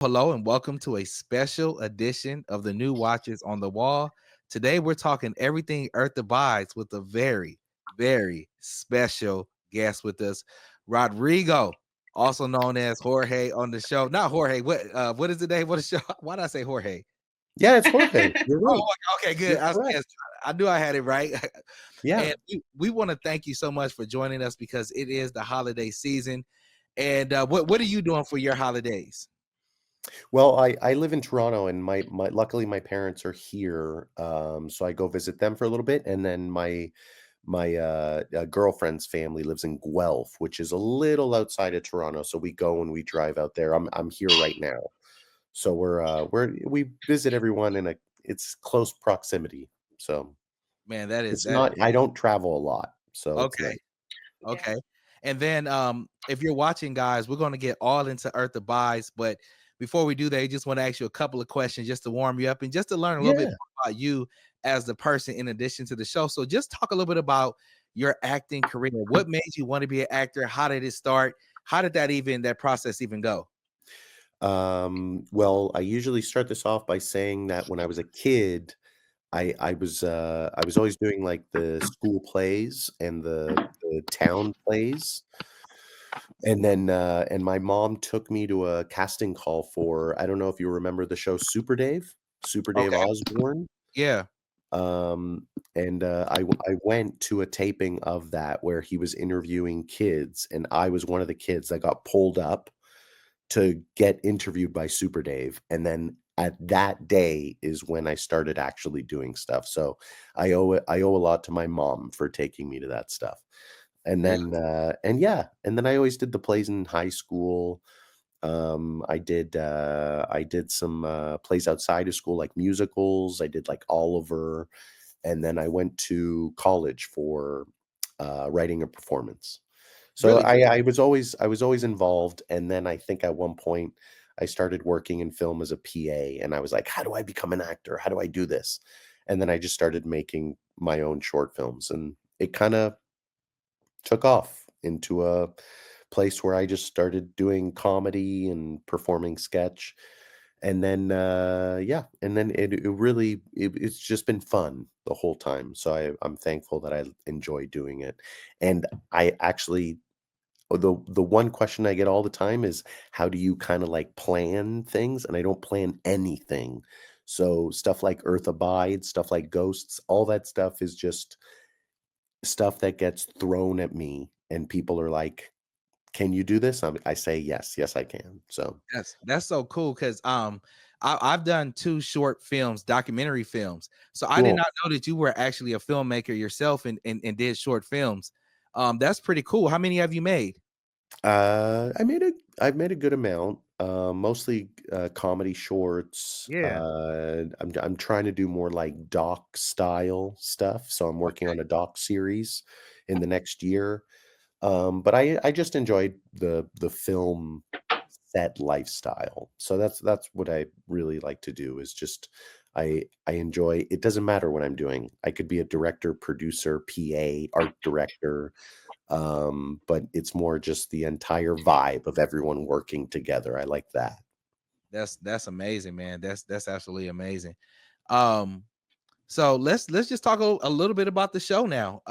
Hello, and welcome to a special edition of the New Watches on the Wall. Today, we're talking everything Earth abides with a very, very special guest with us, Rodrigo, also known as Jorge on the show. Not Jorge. What is the name? What is the show? Why did I say Jorge? Yeah, it's Jorge. You're right. Oh, okay, good. You're correct. Yes, I knew I had it right. Yeah. And we want to thank you so much for joining us because it is the holiday season. And what are you doing for your holidays? Well, I live in Toronto and my luckily my parents are here. So I go visit them for a little bit, and then my girlfriend's family lives in Guelph, which is a little outside of Toronto. So we go and we drive out there. I'm here right now. So we visit everyone in a it's close proximity. So Man, that is it's that is not I don't travel a lot. So it's nice. okay. Okay. And then if you're watching, guys, we're going to get all into Earth Abides, but before we do that, I just want to ask you a couple of questions just to warm you up and just to learn a little bit Yeah. more about you as the person in addition to the show. So just talk a little bit about your acting career. What made you want to be an actor? How did it start? How did that process even go? Well, I usually start this off by saying that when I was a kid, I was always doing like the school plays and the town plays. And then and my mom took me to a casting call for I don't know if you remember the show Super Dave Okay. Osborne. Yeah. Um, and I went to a taping of that where he was interviewing kids, and I was one of the kids that got pulled up to get interviewed by Super Dave, and then at that day is when I started actually doing stuff. So I owe a lot to my mom for taking me to that stuff. And Really? then and yeah, and then I always did the plays in high school. I did some plays outside of school like musicals. I did like Oliver, and then I went to college for writing a performance. So Really cool. I was always involved, and then I think at one point I started working in film as a PA, and I was like, "How do I become an actor? How do I do this?" And then I just started making my own short films, and it kind of took off into a place where I just started doing comedy and performing sketch, and then yeah, and then it's just been fun the whole time. So I'm thankful that I enjoy doing it, and I actually the one question I get all the time is, "How do you kinda, like, plan things?" And I don't plan anything. So, stuff like Earth Abides, stuff like Ghosts, all that stuff is just stuff that gets thrown at me, and people are like, "Can you do this?" I say, "Yes, yes, I can." So, That's so cool because I've done two short films, documentary films. So I did cool. not know that you were actually a filmmaker yourself and did short films. That's pretty cool. How many have you made? I made a I've made a good amount, mostly, comedy shorts. Yeah. I'm trying to do more like doc style stuff, so I'm working Okay. on a doc series in the next year. But I just enjoyed the film set lifestyle. So that's what I really like to do is just I enjoy it doesn't matter what I'm doing. I could be a director, producer, PA, art director, but it's more just the entire vibe of everyone working together. I like that. That's amazing, man. That's absolutely amazing. Um, so let's just talk a little bit about the show now.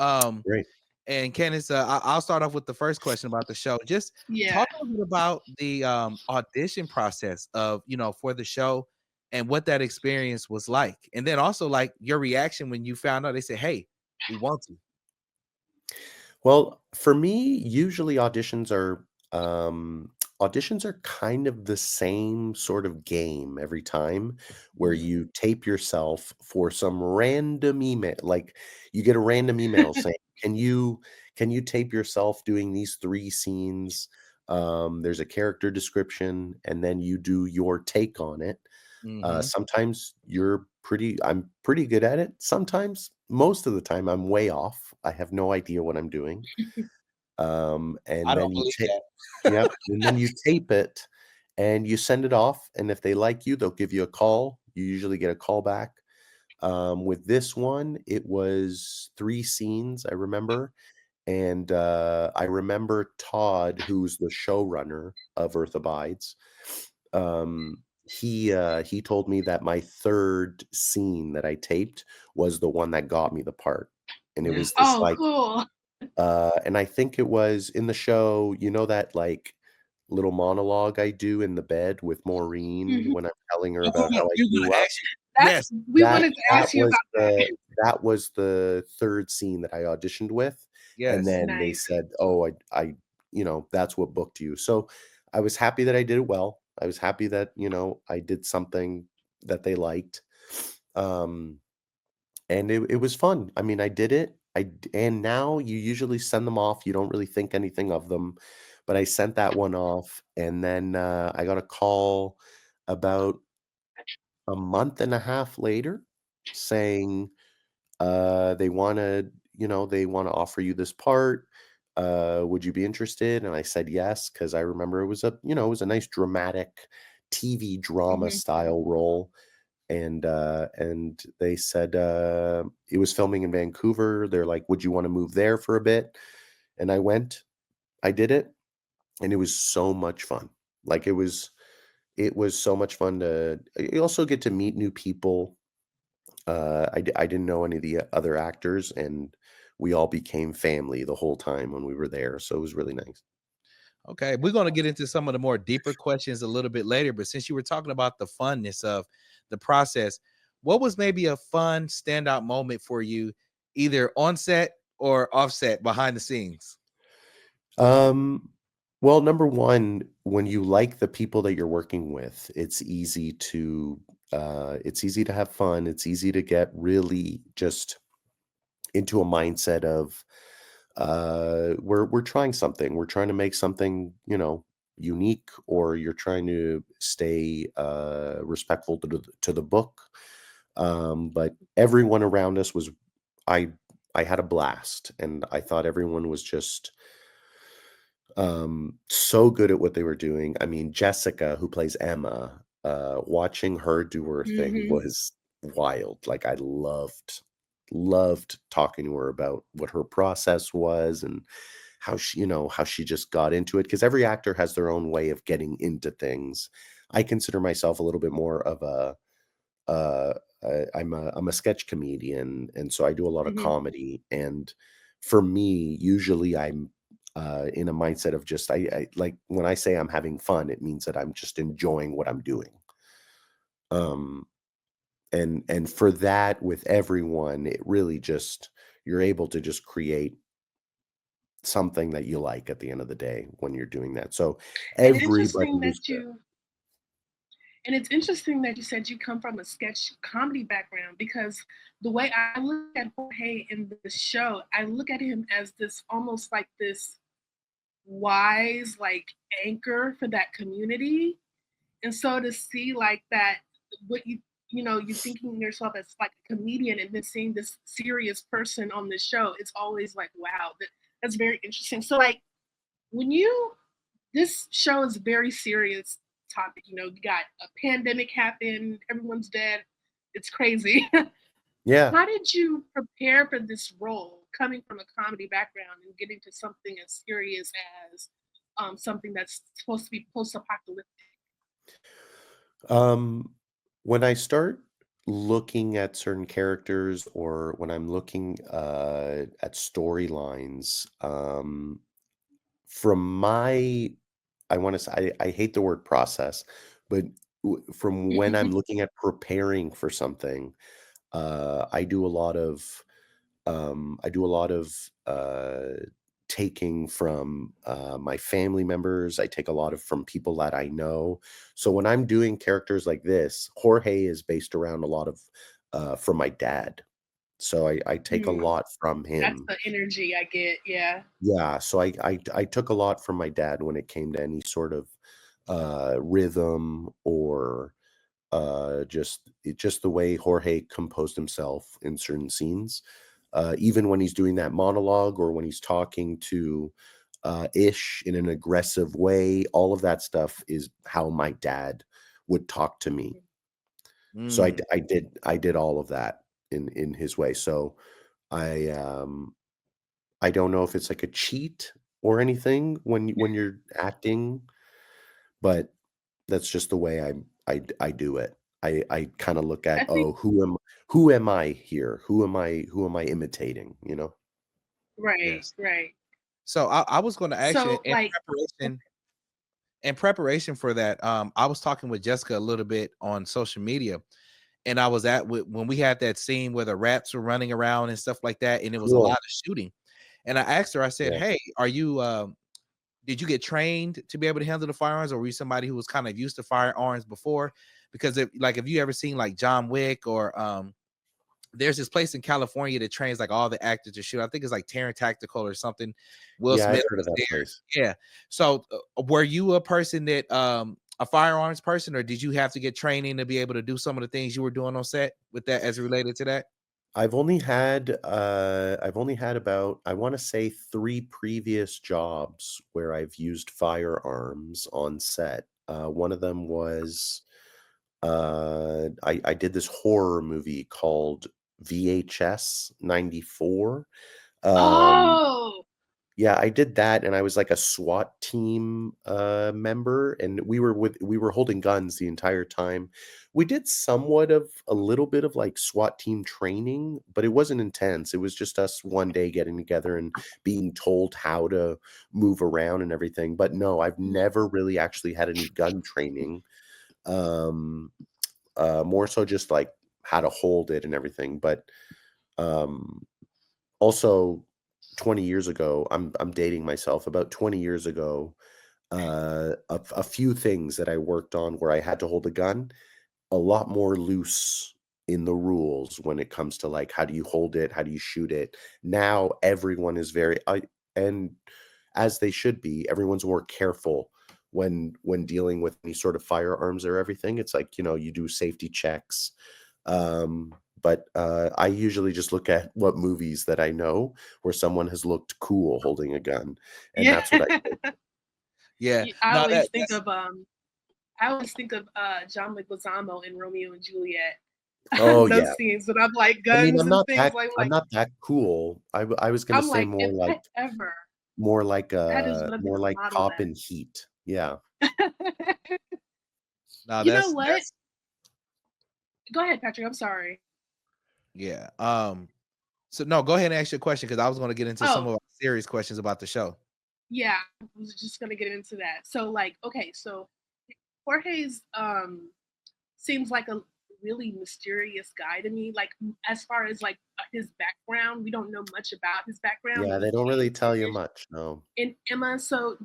Great. And Candace, I'll start off with the first question about the show. Just Yeah. talk a little bit about the audition process of for the show and what that experience was like, and then also like your reaction when you found out they said, "Hey, we want you." Well, for me, usually auditions are kind of the same sort of game every time where Mm, you tape yourself for some random email. Like you get a random email saying, can you tape yourself doing these 3 scenes? There's a character description and then you do your take on it. mhm. Sometimes I'm pretty good at it. Sometimes, most of the time, I'm way off. I have no idea what I'm doing. I And don't then believe that. yep, and then you tape it and you send it off. And if they like you, they'll give you a call. You usually get a call back. With this one, it was 3 scenes, I remember. And I remember Todd, who's the showrunner of Earth Abides. He told me that my 3rd scene that I taped was the one that got me the part, and it Mm. was this, Oh, like, cool. and I think it was in the show, you know that, like, little monologue I do in the bed with Maureen Mhm. when I'm telling her Oh, about how I we were grew gonna up? ask you. That's Yes, we That wanted to that ask you was about the that. that was the 3rd scene that I auditioned with, and yes. then they Nice. said, "Oh, that's what booked you." So, I was happy that I did it well. I was happy that, I did something that they liked. Um, and it was fun. I mean, I did it. And now you usually send them off, you don't really think anything of them, but I sent that one off, and then, I got a call about a month and a half later saying, they wanna offer you this part. Would you be interested? And I said yes, because I remember it was a nice dramatic TV drama Mhm. style role. And they said, it was filming in Vancouver. They're like, "Would you wanna move there for a bit?" And I went, I did it, and it was so much fun. Like, it was so much fun to you also get to meet new people. I didn't know any of the other actors, and we all became family the whole time when we were there, so it was really nice. Okay, we're gonna get into some of the more deeper questions a little bit later, but since you were talking about the funness of the process, what was maybe a fun standout moment for you, either on set or offset behind the scenes? Um, well, number 1, when you like the people that you're working with, it's easy to have fun, it's easy to get really just into a mindset of, we're trying something, we're trying to make something, unique, or you're trying to stay, respectful to the book. But everyone around us was I I had a blast, and I thought everyone was just, so good at what they were doing. I mean, Jessica, who plays Emma, watching her do her thing Mhm. was wild. Like, I loved talking to her about what her process was, and how she just got into it, because every actor has their own way of getting into things. I consider myself a little bit more of uh, I'm a sketch comedian, and so I do a lot of Mhm. comedy. And for me, usually I'm in a mindset of just I like when I say I'm having fun, it means that I'm just enjoying what I'm doing. Um, and for that, with everyone, it really just you're able to just create something that you like at the end of the day when you're doing that. So And everybody interesting was that good. you and it's interesting that you said you come from a sketch comedy background because the way I look at Jorge in the show, I look at him as this almost like this wise like anchor for that community. And so to see like that, what you thinking yourself as like a comedian and then seeing this serious person on the show, it's always like, wow, that's very interesting. So like when you this show is a very serious topic. You got a pandemic happen, everyone's dead. It's crazy. Yeah. How did you prepare for this role coming from a comedy background and getting to something as serious as something that's supposed to be post-apocalyptic? Um, when I start looking at certain characters, or when I'm looking at storylines, from my, I want to say, I hate the word process, but from when I'm looking at preparing for something, I do a lot of taking from my family members. I take a lot of from people that I know. So when I'm doing characters like this, Jorge is based around a lot of from my dad. So I take a Mm, lot from that's him. the energy I get. Yeah. Yeah, so I took a lot from my dad when it came to any sort of rhythm, or just the way Jorge composed himself in certain scenes. Even when he's doing that monologue, or when he's talking to Ish in an aggressive way, all of that stuff is how my dad would talk to me. So Mm. I did all of that in his way. So I don't know if it's like a cheat or anything when you're acting, but That's just the way I do it. I kind of look I at, think oh, who am I here? Who am I imitating, you know? right, Yes. right. So I was going to ask you So like in preparation for that. I was talking with Jessica a little bit on social media, and I was when we had that scene where the rats were running around and stuff like that, and it was a lot Cool. of shooting. And I asked her, I said, Yeah. "Hey, are you did you get trained to be able to handle the firearms, or were you somebody who was kind of used to firearms before? Because if you ever seen like John Wick or there's this place in California that trains like all the actors to shoot. I think it's like Terran Tactical or something. Will Yeah, I've Smith heard of was that place. there. Yeah. So were you a person that a firearms person, or did you have to get training to be able to do some of the things you were doing on set with that as it related to that? I've only had about, I want to say, 3 previous jobs where I've used firearms on set. One of them was I did this horror movie called VHS 94. Um oh Yeah, I did that, and I was like a SWAT team, member, and we were holding guns the entire time. We did somewhat of a little bit of, like, SWAT team training, but it wasn't intense. It was just us one day getting together and being told how to move around and everything, but no, I've mm, never really actually had any gun training. Um, More so just, like, how to hold it and everything, but, um also, 20 years ago, I'm dating myself. About 20 years ago, a few things that I worked on where I had to hold a gun, a lot more loose in the rules when it comes to, like, how do you hold it? How do you shoot it? Now everyone is very and as they should be, everyone's more careful when dealing with any sort of firearms or everything. It's like, you do safety checks. But I usually just look at what movies that I know where someone has looked cool holding a gun, and yeah. that's what I go. Yeah. I No, always think that's of John Leguizamo in Romeo and Juliet. Oh, yeah. Those scenes when I'm like I mean, guns and things like I'm not that cool. I was gonna I'm say like, if I ever that is what I'm more gonna like model Cop and Heat. Yeah. that. no, You know what? that's Go ahead, Patrick. I'm sorry. yeah. So no, go ahead and ask your question because I was going to get into some Oh, of our serious questions about the show. yeah. I was just gonna get into that. So like, okay, so Jorge's seems like a really mysterious guy to me. Like as far as like his background, we don't know much about his background. Yeah, He they don't came really to tell you it much, no. in Emma. So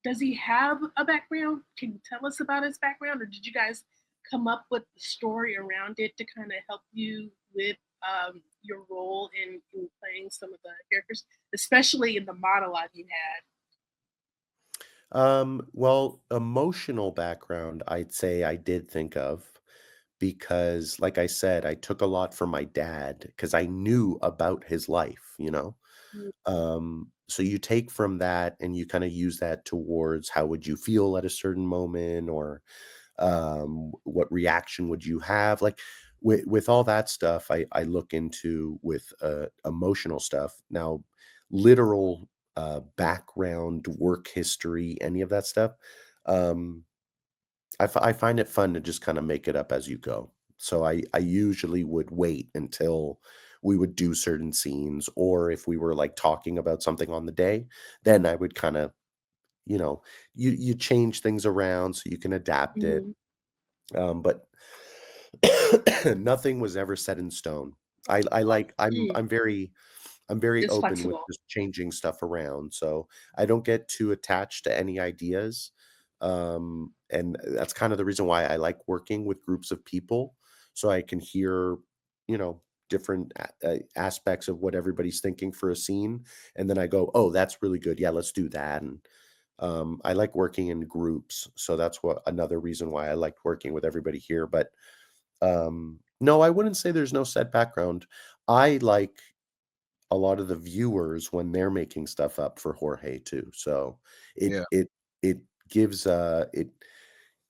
does he have a background? Can you tell us about his background, or did you guys come up with the story around it to kind of help you with your role in playing some of the characters, especially in the monologue you had? Well, emotional background, I'd say I did think of because, like I said, I took a lot from my dad because I knew about his life, you know? Mm, So you take from that and you kind of use that towards how would you feel at a certain moment, or what reaction would you have? Like with all that stuff, I look into with emotional stuff. Now, literal background, work history, any of that stuff. Um, I find it fun to just kind of make it up as you go. So I usually would wait until we would do certain scenes, or if we were like talking about something on the day, then I would kind of, you know, you change things around so you can adapt it. mhm, But nothing was ever set in stone. I like mm. I'm very It's open with flexible. just changing stuff around, so I don't get too attached to any ideas, and that's kind of the reason why I like working with groups of people, so I can hear, you know, different aspects of what everybody's thinking for a scene, and then I go, "Oh, that's really good. Yeah, let's do that." And I like working in groups, so that's what another reason why I liked working with everybody here. But no, I wouldn't say there's no set background. I like a lot of the viewers when they're making stuff up for Jorge too. So it Yeah. it it gives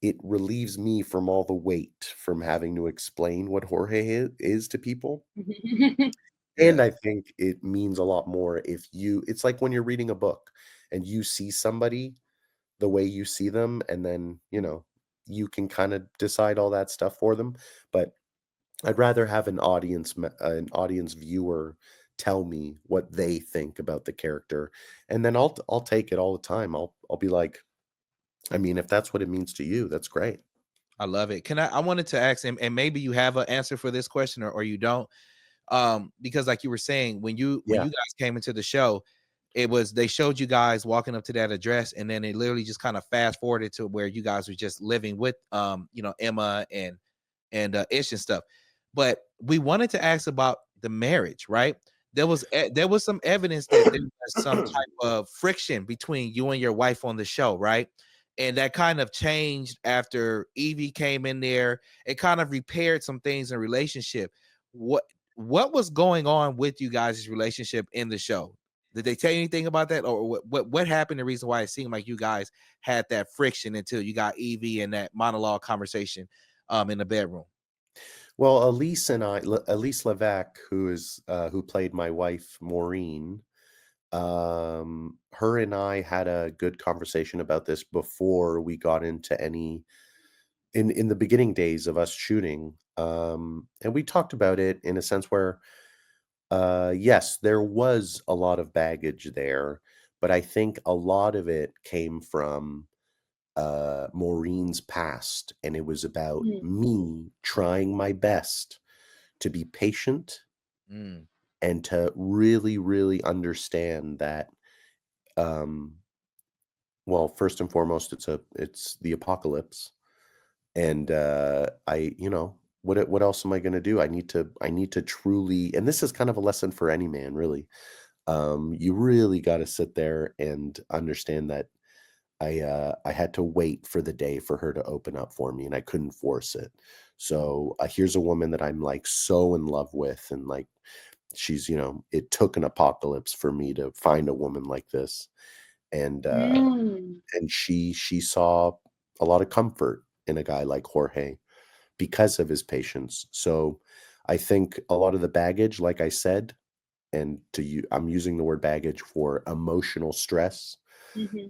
it relieves me from all the weight from having to explain what Jorge is to people. And Yeah. I think it means a lot more if you it's like when you're reading a book and you see somebody the way you see them, and then, you can kind of decide all that stuff for them. But I'd rather have an audience viewer tell me what they think about the character, and then I'll take it all the time. I'll be like, I mean, if that's what it means to you, that's great. I love it. I wanted to ask him, and maybe you have an answer for this question, or you don't. Because like you were saying, when Yeah. you guys came into the show, they showed you guys walking up to that address, and then it literally just kind of fast forwarded to where you guys were just living with Emma and Ish and stuff. But we wanted to ask about the marriage, right? There was some evidence that there was some type of friction between you and your wife on the show, right? And that kind of changed after Evie came in there. It kind of repaired some things in relationship. What what was going on with you guys' relationship in the show? Did they tell you anything about that, or what happened? The reason why it seemed like you guys had that friction until you got Evie and that monologue conversation in the bedroom. Well, Elise Levesque, who played my wife Maureen, her and I had a good conversation about this before we got into any in the beginning days of us shooting. And we talked about it in a sense where, yes, there was a lot of baggage there, but I think a lot of it came from Maureen's past, and it was about Mm, me trying my best to be patient Mm, and to really, really understand that. Um, well, first and foremost, it's the apocalypse, and what else am I going to do? I need to truly, and this is kind of a lesson for any man, really. You really got to sit there and understand that I had to wait for the day for her to open up for me, and I couldn't force it. mm, So here's a woman that I'm like so in love with, and like it took an apocalypse for me to find a woman like this, and mm, she saw a lot of comfort in a guy like Jorge because of his patience. So I think a lot of the baggage, like I said, and to you, I'm using the word baggage for emotional stress. mhm.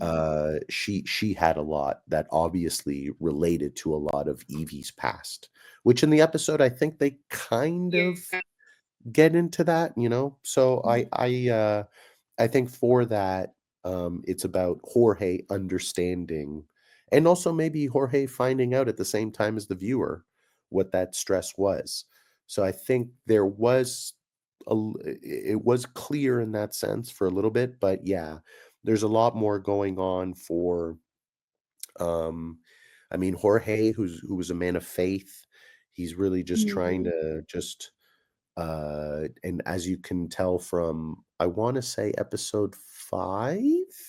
She had a lot that obviously related to a lot of Evie's past, which in the episode I think they kind of Yeah. get into that. So I Mhm. I uh I think for that, it's about Jorge understanding, and also maybe Jorge finding out at the same time as the viewer what that stress was. So I think it was clear in that sense for a little bit, but yeah, there's a lot more going on for um I mean, Jorge, who was a man of faith. He's really just trying Mhm. to and as you can tell from, I want to say episode 5,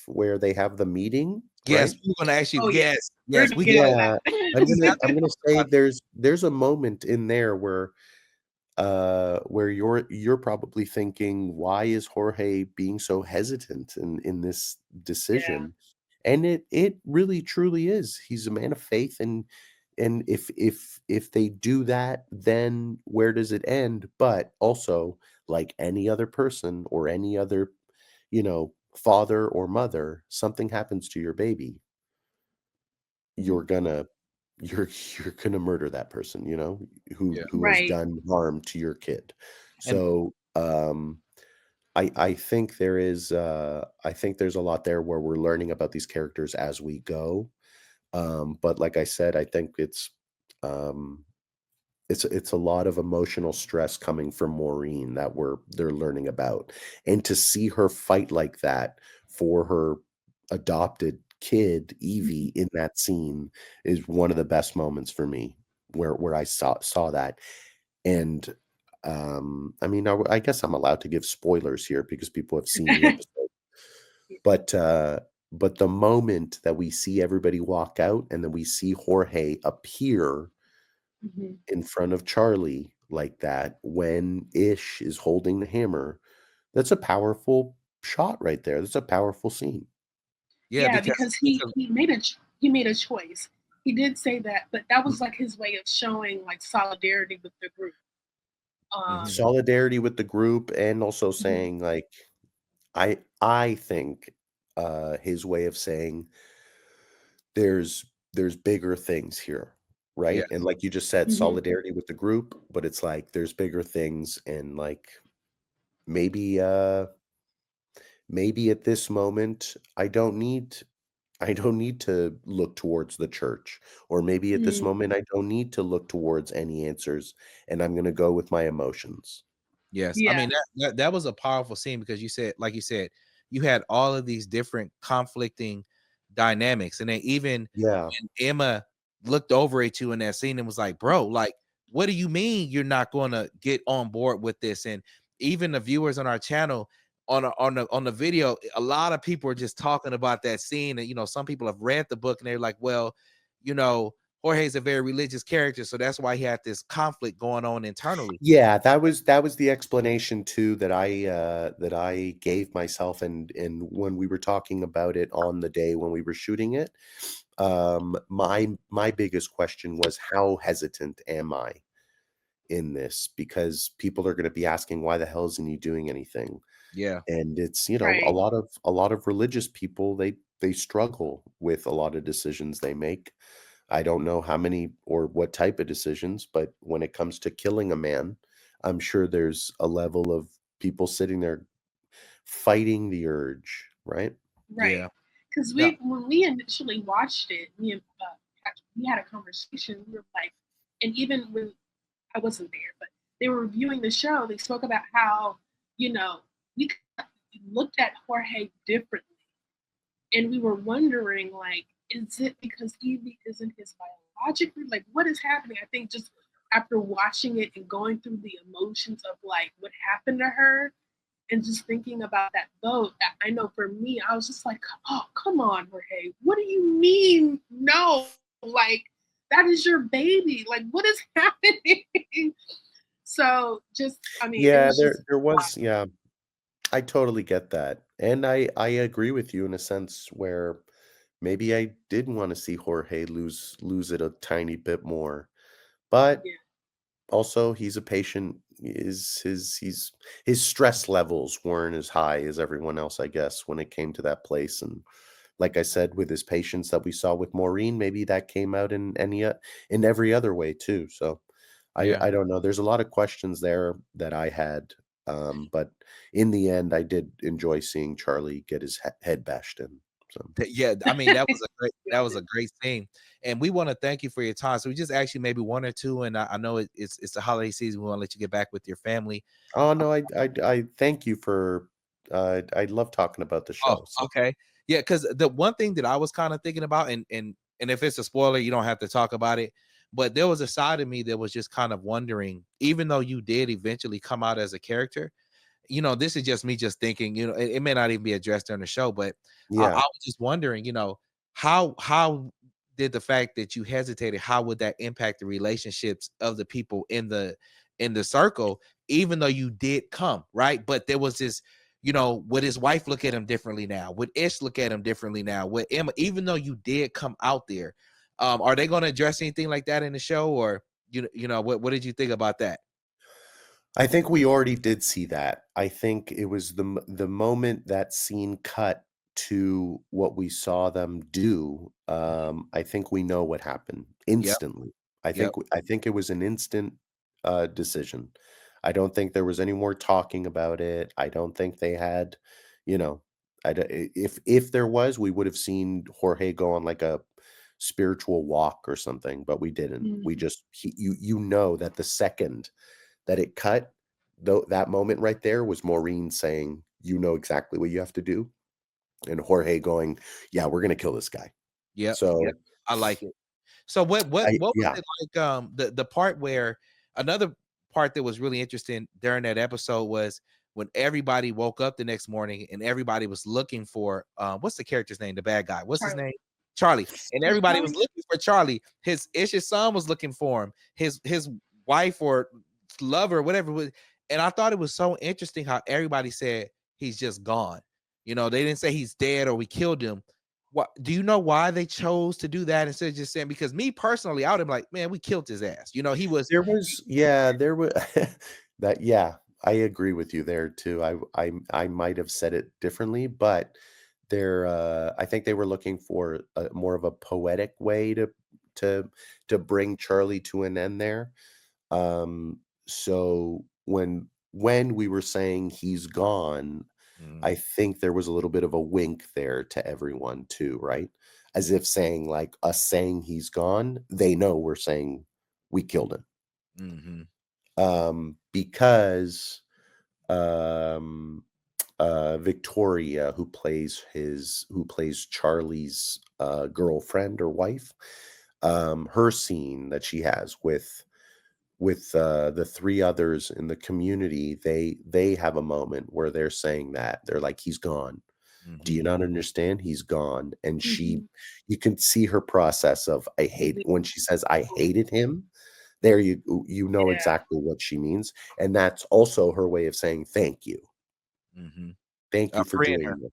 where they have the meeting, yes, right? we want to ask you. Oh, yeah. Yes, We're yes, gonna we get got into Yeah, I'm we gonna got I'm that. gonna to say there's a moment in there where you're probably thinking, why is Jorge being so hesitant in this Yeah. decision? And it really truly is. He's a man of faith, and if they do that, then where does it end? But also, like any other person or any other, father or mother, something happens to your baby, you're Mhm. gonna you're you're gonna murder that person, yeah. who has Right. done harm to your kid. And So, I think there's a lot there where we're learning about these characters as we go. But like I said, I think um it's a lot of emotional stress coming from Maureen that they're learning about. And to see her fight like that for her adopted kid, Mhm. Evie, in that scene is one of the best moments for me, where I saw that. And I mean, I guess I'm allowed to give spoilers here because people have seen the episode. But but the moment that we see everybody walk out, and then we see Jorge appear Mhm. in front of Charlie like that when Ish is holding the hammer, that's a powerful shot right there. That's a powerful scene. yeah, Yeah, because he made a choice. He did say that, but that was like his way of showing like solidarity with the group. mhm. Um, Solidarity with the group, and also mhm. saying like, I think his way of saying, there's there's bigger things here, Yeah. right? And like you just said, Mhm. solidarity with the group, but it's like there's bigger things, and like maybe maybe at this moment I don't need to look towards the church, or maybe at this Mm. moment I don't need to look towards any answers, and I'm going to go with my emotions. Yes. I Yeah. mean, that was a powerful scene because you said, like you said, you had all of these different conflicting dynamics. And then even Yeah. when Emma looked over at you in that scene and was like, bro, like, what do you mean you're not going to get on board with this? And even the viewers on our channel on the video, a lot of people are just talking about that scene. And some people have read the book and they're like, well, you know, Jorge's a very religious character, so that's why he had this conflict going on internally. Yeah, that was the explanation too that I gave myself, and when we were talking about it on the day when we were shooting it, my biggest question was how hesitant am I in this, because people are going to be asking why the hell isn't he doing anything? Yeah. And it's, Right. a lot of religious people, they struggle with a lot of decisions they make. I don't know how many or what type of decisions, but when it comes to killing a man, I'm sure there's a level of people sitting there fighting the urge, right? Right. Yeah. Because No. when we initially watched it, me and we had a conversation. We were like, and even when I wasn't there, but they were reviewing the show, they spoke about how you know we looked at Jorge differently, and we were wondering like, is it because Evie isn't his biologically? Like, what is happening? I think just after watching it and going through the emotions of like what happened to her, and just thinking about that vote, I know for me, I was just like, oh, come on, Jorge. What do you mean? No, like, that is your baby. Like, what is happening? So, just, I mean, it Yeah, was just, there was, yeah, I totally get that. And I agree with you in a sense where maybe I did want to see Jorge lose it a tiny bit more. But yeah. also, he's a patient. His stress levels weren't as high as everyone else, I guess, when it came to that place. And like I said, with his patience that we saw with Maureen, maybe that came out in every other way too. So Yeah. I don't know. There's a lot of questions there that I had, but in the end, I did enjoy seeing Charlie get his head bashed in. So, Yeah, I mean, that was Yeah. a great scene, and we wanna thank you for your time. So we just ask you maybe 1 or 2, and I know it's the holiday season, we wanna let you get back with your family. oh no, I thank you for. I love talking about the Oh, show. So okay. Yeah, because the one thing that I was kinda thinking about, and if it's a spoiler, you don't have to talk about it, but there was a side of me that was just kind of wondering, even though you did eventually come out as a character, this is just me just thinking, it may not even be addressed during the show, but I yeah, was just wondering, how did the fact that you hesitated, how would that impact the relationships of the people in the circle, even though you did come, right? But there was this, would his wife look at him differently now? Would Ish look at him differently now? Would Emma, even though you did come out there, are they going to address anything like that in the show, or what did you think about that? I think we already did see that. I think it was the moment that scene cut to what we saw them do. I think we know what happened Yep. instantly. Yep. I think it was an instant decision. I don't think there was any more talking about it. I don't think they had, you know, if there was, we would have seen Jorge go on like a spiritual walk or something, but we didn't. We Mhm. just you know that the second that it cut, though that moment right there was Maureen saying, "You know exactly what you have to do," and Jorge going, "Yeah, we're gonna kill this guy." Yep. Yep. So I like it. So what was yeah, it like, the part where another part that was really interesting during that episode was when everybody woke up the next morning and everybody was looking for, what's the character's name? The bad guy. What's his name? Charlie. Charlie. And Yeah, everybody was Charlie. looking for Charlie. His Ish's son was looking for him. His wife or lover, whatever it was. And I thought it was so interesting how everybody said he's just gone. They didn't say he's dead or we killed him. What do you know why they chose to do that instead of just saying? Because me personally, I would have been like, man, we killed his ass. He was. there was that yeah, I agree with you there too. I might have said it differently, but I think they were looking for more of a poetic way to bring Charlie to an end there. So when we were saying he's gone, I think there was a little bit of a wink there to everyone too, right? As if saying, like, us saying he's gone, they know we're saying we killed him. Because Victoria, who plays Charlie's girlfriend or wife, her scene that she has with the three others in the community, they have a moment where they're saying that they're like, he's gone. Do you not understand? He's gone. And you can see her process of when she says I hated him. There you know exactly what she means, and that's also her way of saying thank you. Thank you for Freeing doing her. this.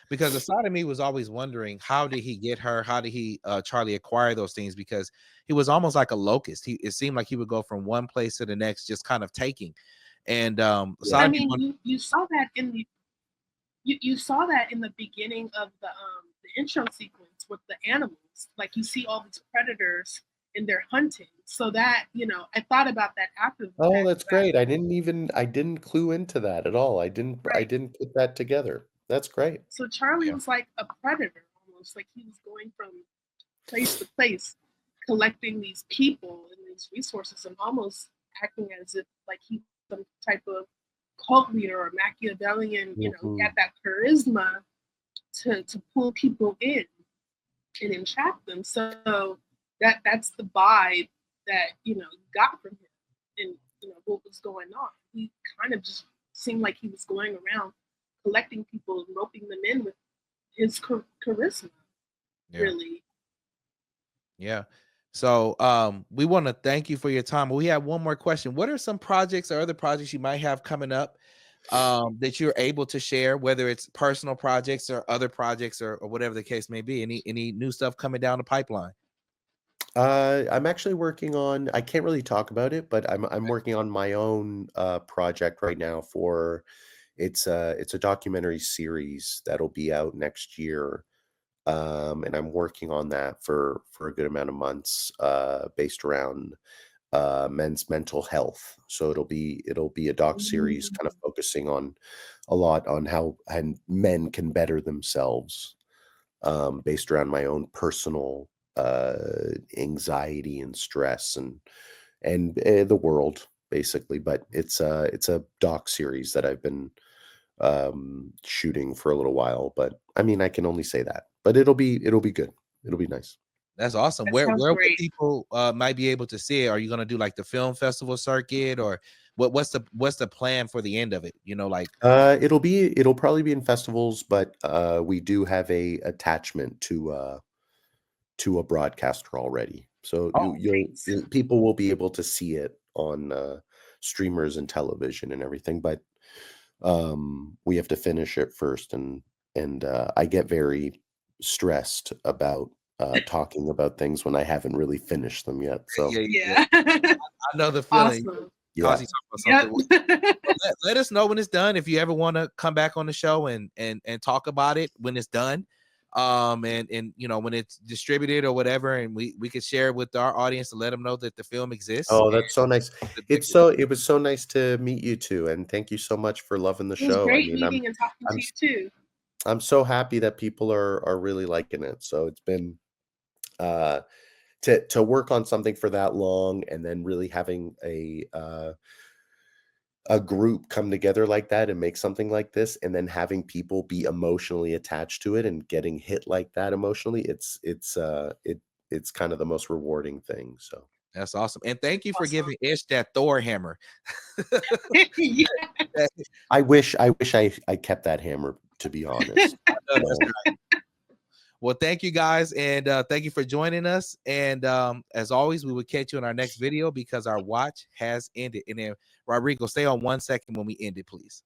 Because a side of me was always wondering, how did he get her? How did he Charlie acquire those things? Because he was almost like a locust. It seemed like he would go from one place to the next, just kind of taking. And I mean, you saw that in the you saw that in the beginning of the intro sequence with the animals. Like, you see all these predators and they're hunting. So that, I thought about that after the Oh, fact. that's great. I didn't clue into that at all. I didn't Right. put that together. That's great. So Charlie was like a predator almost. Like, he was going from place to place, collecting these people and these resources, and almost acting as if like he's some type of cult leader or Machiavellian. He had that charisma to pull people in and entrap them. So that's the vibe that you got from him, and what was going on. He kind of just seemed like he was going around collecting people and roping them in with his charisma. Really. Yeah. So we want to thank you for your time. We have one more question. What are some projects or other projects you might have coming up that you're able to share, whether it's personal projects or other projects or whatever the case may be? Any new stuff coming down the pipeline? I'm actually working on, I can't really talk about it, but I'm working on my own project right now for it's a documentary series that'll be out next year. And I'm working on that for a good amount of months, based around men's mental health. So it'll be a doc series kind of focusing on a lot on how and men can better themselves, based around my own personal anxiety and stress and the world basically. But it's a doc series that I've been shooting for a little while. But I mean, I can only say that, but it'll be good. It'll be nice. That's awesome. That Where sounds would great. people might be able to see it? Are you going to do like the film festival circuit, or what's the plan for the end of it? Like It'll probably be in festivals, but we do have a attachment to a broadcaster already. So people will be able to see it on streamers and television and everything, but we have to finish it first, and I get very stressed about talking about things when I haven't really finished them yet. So Yeah. I know the feeling. Awesome. yeah. Yep. Let us know when it's done. If you ever want to come back on the show and talk about it when it's done, and when it's distributed or whatever, and we could share it with our audience to let them know that the film exists. Oh, that's so nice. It was so nice to meet you two, and thank you so much for loving the It was show. I great mean, meeting and talking to you too. I'm so happy that people are really liking it. So it's been to work on something for that long, and then really having a group come together like that and make something like this, and then having people be emotionally attached to it and getting hit like that emotionally, it's kind of the most rewarding thing. So That's awesome. And thank you for Awesome. giving Ish that Thor hammer. Yeah. I wish I kept that hammer, to be honest. That's right. Well, thank you guys, and thank you for joining us. And as always, we will catch you in our next video because our watch has ended. And then Rodrigo, stay on 1 second when we end it, please.